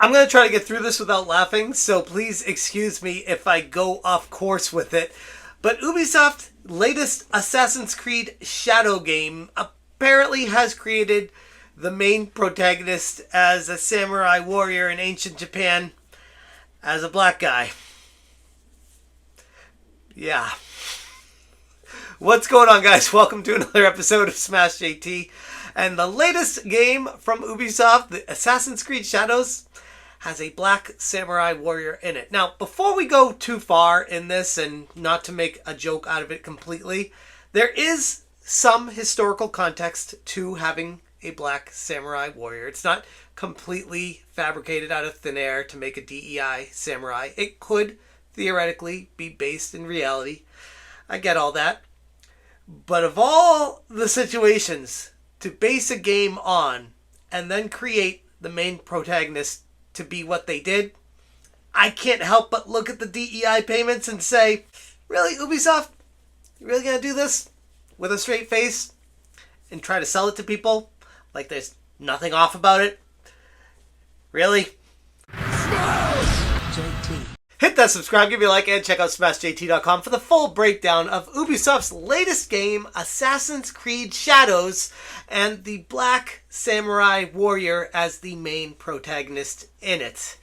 I'm going to try to get through this without laughing, so please excuse me if I go off course with it. But Ubisoft's latest Assassin's Creed Shadow game apparently has created the main protagonist as a samurai warrior in ancient Japan as a black guy. Yeah. What's going on, guys? Welcome to another episode of Smash JT. And the latest game from Ubisoft, the Assassin's Creed Shadows, has a black samurai warrior in it. Now, before we go too far in this, and not to make a joke out of it completely, there is some historical context to having a black samurai warrior. It's not completely fabricated out of thin air to make a DEI samurai. It could theoretically be based in reality. I get all that. But of all the situations to base a game on and then create the main protagonist to be what they did, I can't help but look at the DEI payments and say, really, Ubisoft? You really gonna do this with a straight face and try to sell it to people like there's nothing off about it? Really? Smash JT. Hit that subscribe, give me a like, and check out SmashJT.com for the full breakdown of Ubisoft's latest game, Assassin's Creed Shadows, and the black samurai warrior as the main protagonist in it.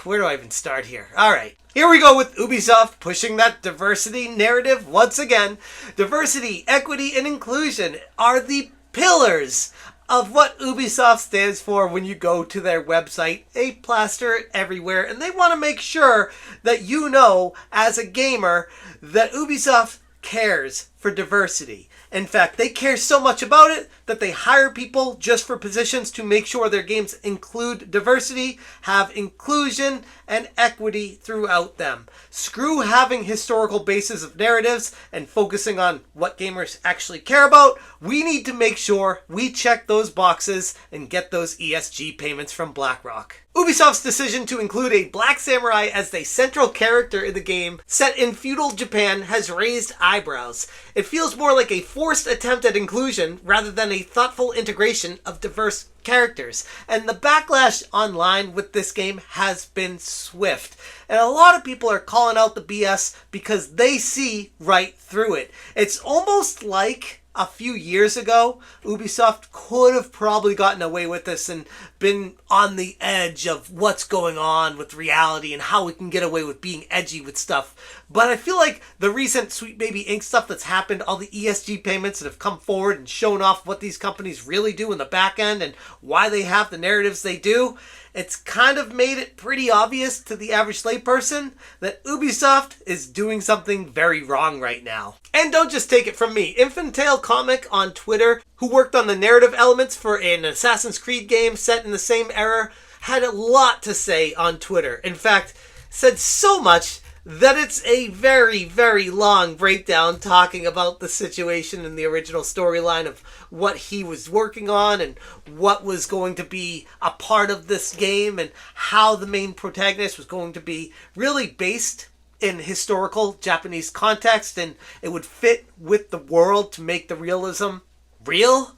Where do I even start here? Alright, here we go with Ubisoft pushing that diversity narrative once again. Diversity, equity, and inclusion are the pillars of what Ubisoft stands for when you go to their website. They plaster it everywhere, and they want to make sure that you know, as a gamer, that Ubisoft cares for diversity. In fact, they care so much about it that they hire people just for positions to make sure their games include diversity, have inclusion, and equity throughout them. Screw having historical bases of narratives and focusing on what gamers actually care about. We need to make sure we check those boxes and get those ESG payments from BlackRock. Ubisoft's decision to include a black samurai as the central character in the game set in feudal Japan has raised eyebrows. It feels more like a forced attempt at inclusion rather than a thoughtful integration of diverse characters. And the backlash online with this game has been swift. And a lot of people are calling out the BS because they see right through it. It's almost like a few years ago, Ubisoft could have probably gotten away with this and been on the edge of what's going on with reality and how we can get away with being edgy with stuff. But I feel like the recent Sweet Baby Inc. stuff that's happened, all the ESG payments that have come forward and shown off what these companies really do in the back end and why they have the narratives they do, it's kind of made it pretty obvious to the average layperson that Ubisoft is doing something very wrong right now. And don't just take it from me. Infantile Comic on Twitter, who worked on the narrative elements for an Assassin's Creed game set in the same era, had a lot to say on Twitter. In fact, said so much that it's a very, very long breakdown talking about the situation in the original storyline of what he was working on and what was going to be a part of this game and how the main protagonist was going to be really based in historical Japanese context and it would fit with the world to make the realism real.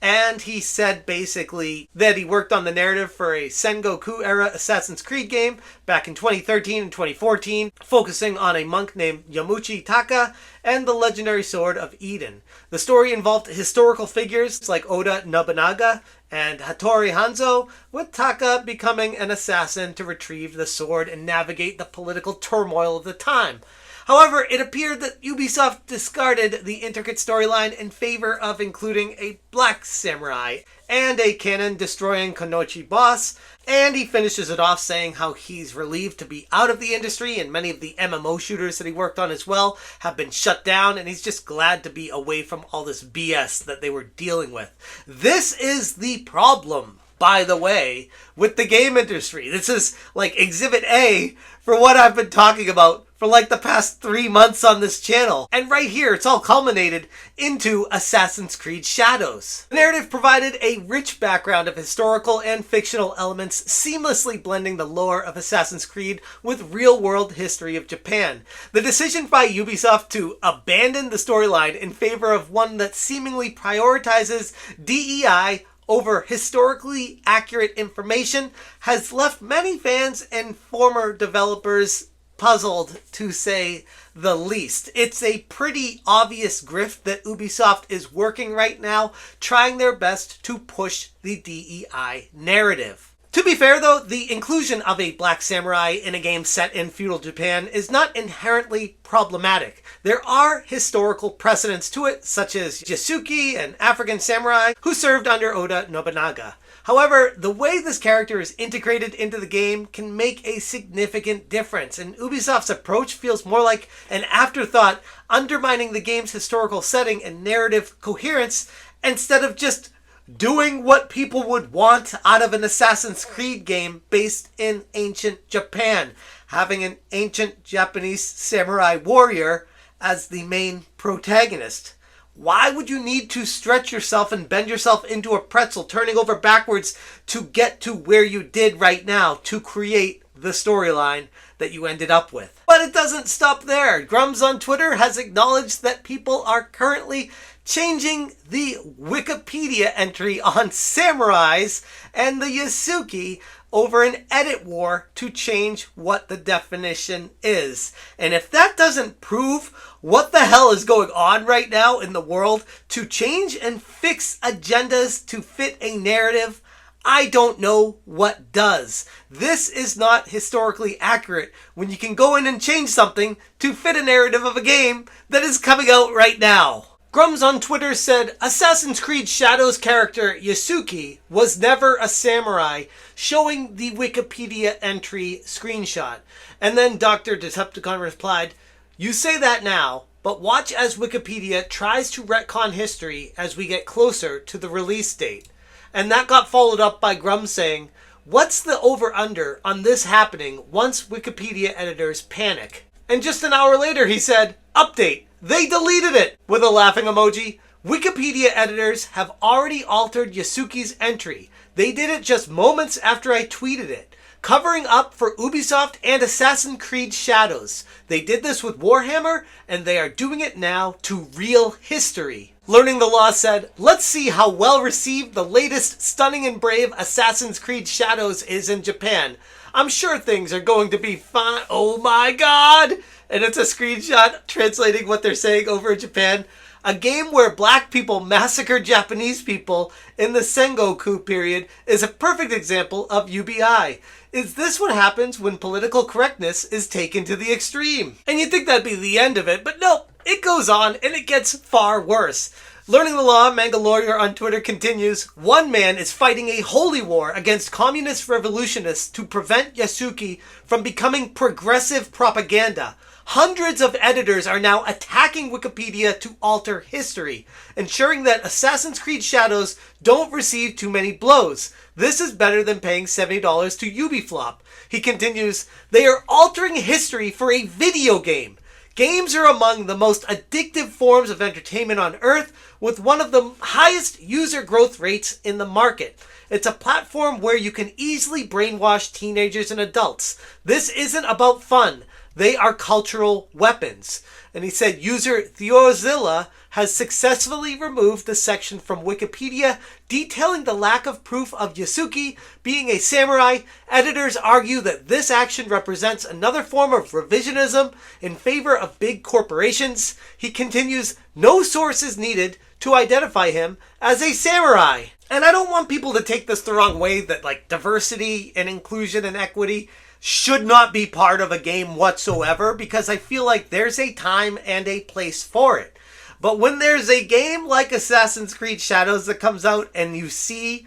And he said basically that he worked on the narrative for a Sengoku-era Assassin's Creed game back in 2013 and 2014, focusing on a monk named Yamuchi Taka and the legendary Sword of Eden. The story involved historical figures like Oda Nobunaga and Hattori Hanzo, with Taka becoming an assassin to retrieve the sword and navigate the political turmoil of the time. However, it appeared that Ubisoft discarded the intricate storyline in favor of including a black samurai and a cannon-destroying Konochi boss, and he finishes it off saying how he's relieved to be out of the industry and many of the MMO shooters that he worked on as well have been shut down, and he's just glad to be away from all this BS that they were dealing with. This is the problem, by the way, with the game industry. This is like Exhibit A for what I've been talking about for like the past 3 months on this channel. And right here, it's all culminated into Assassin's Creed Shadows. The narrative provided a rich background of historical and fictional elements, seamlessly blending the lore of Assassin's Creed with real-world history of Japan. The decision by Ubisoft to abandon the storyline in favor of one that seemingly prioritizes DEI over historically accurate information has left many fans and former developers puzzled, to say the least. It's a pretty obvious grift that Ubisoft is working right now, trying their best to push the DEI narrative. To be fair though, the inclusion of a black samurai in a game set in feudal Japan is not inherently problematic. There are historical precedents to it, such as Yasuke, an African samurai who served under Oda Nobunaga. However, the way this character is integrated into the game can make a significant difference, and Ubisoft's approach feels more like an afterthought, undermining the game's historical setting and narrative coherence, instead of just doing what people would want out of an Assassin's Creed game based in ancient Japan, having an ancient Japanese samurai warrior as the main protagonist. Why would you need to stretch yourself and bend yourself into a pretzel, turning over backwards to get to where you did right now to create the storyline that you ended up with? But it doesn't stop there. Grums on Twitter has acknowledged that people are currently changing the Wikipedia entry on samurais and the Yasuke over an edit war to change what the definition is. And if that doesn't prove what the hell is going on right now in the world to change and fix agendas to fit a narrative, I don't know what does. This is not historically accurate when you can go in and change something to fit a narrative of a game that is coming out right now. Grums on Twitter said, Assassin's Creed Shadows character Yasuke was never a samurai, showing the Wikipedia entry screenshot. And then Dr. Decepticon replied, you say that now, but watch as Wikipedia tries to retcon history as we get closer to the release date. And that got followed up by Grums saying, what's the over-under on this happening once Wikipedia editors panic? And just an hour later he said, update, they deleted it! With a laughing emoji. Wikipedia editors have already altered Yasuke's entry. They did it just moments after I tweeted it, covering up for Ubisoft and Assassin's Creed Shadows. They did this with Warhammer, and they are doing it now to real history. Learning the Law said, let's see how well received the latest stunning and brave Assassin's Creed Shadows is in Japan. I'm sure things are going to be fine. Oh my god! And it's a screenshot translating what they're saying over in Japan. A game where black people massacre Japanese people in the Sengoku period is a perfect example of UBI. Is this what happens when political correctness is taken to the extreme? And you'd think that'd be the end of it, but no, it goes on and it gets far worse. Learning the Law, Manga Lawyer on Twitter continues, one man is fighting a holy war against communist revolutionists to prevent Yasuke from becoming progressive propaganda. Hundreds of editors are now attacking Wikipedia to alter history, ensuring that Assassin's Creed Shadows don't receive too many blows. This is better than paying $70 to Ubisoft. He continues, they are altering history for a video game. Games are among the most addictive forms of entertainment on Earth, with one of the highest user growth rates in the market. It's a platform where you can easily brainwash teenagers and adults. This isn't about fun. They are cultural weapons. And he said user Theozilla has successfully removed the section from Wikipedia detailing the lack of proof of Yasuke being a samurai. Editors argue that this action represents another form of revisionism in favor of big corporations. He continues, no source is needed to identify him as a samurai. And I don't want people to take this the wrong way, that like diversity and inclusion and equity should not be part of a game whatsoever, because I feel like there's a time and a place for it. But when there's a game like Assassin's Creed Shadows that comes out and you see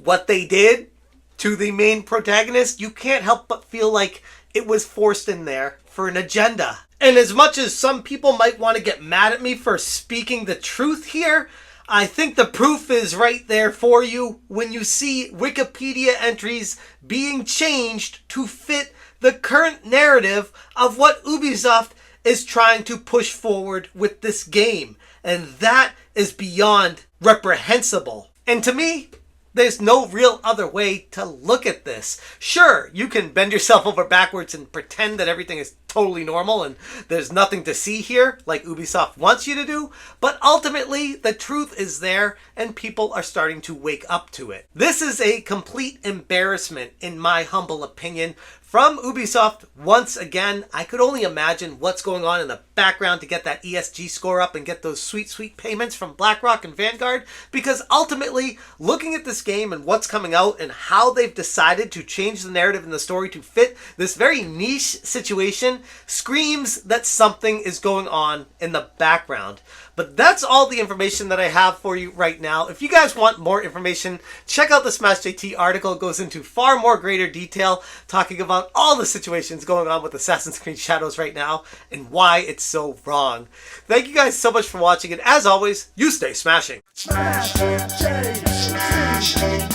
what they did to the main protagonist, you can't help but feel like it was forced in there for an agenda. And as much as some people might want to get mad at me for speaking the truth here, I think the proof is right there for you when you see Wikipedia entries being changed to fit the current narrative of what Ubisoft is trying to push forward with this game. And that is beyond reprehensible. And to me, There's no real other way to look at this. Sure, you can bend yourself over backwards and pretend that everything is totally normal and there's nothing to see here, like Ubisoft wants you to do, but ultimately the truth is there and people are starting to wake up to it. This is a complete embarrassment, in my humble opinion, from Ubisoft. Once again, I could only imagine what's going on in the background to get that ESG score up and get those sweet, sweet payments from BlackRock and Vanguard, because ultimately, looking at this game and what's coming out and how they've decided to change the narrative and the story to fit this very niche situation screams that something is going on in the background. But that's all the information that I have for you right now. If you guys want more information, check out the Smash JT article. It goes into far more greater detail, talking about all the situations going on with Assassin's Creed Shadows right now and why it's so wrong. Thank you guys so much for watching, and as always, you stay smashing. Smash JT.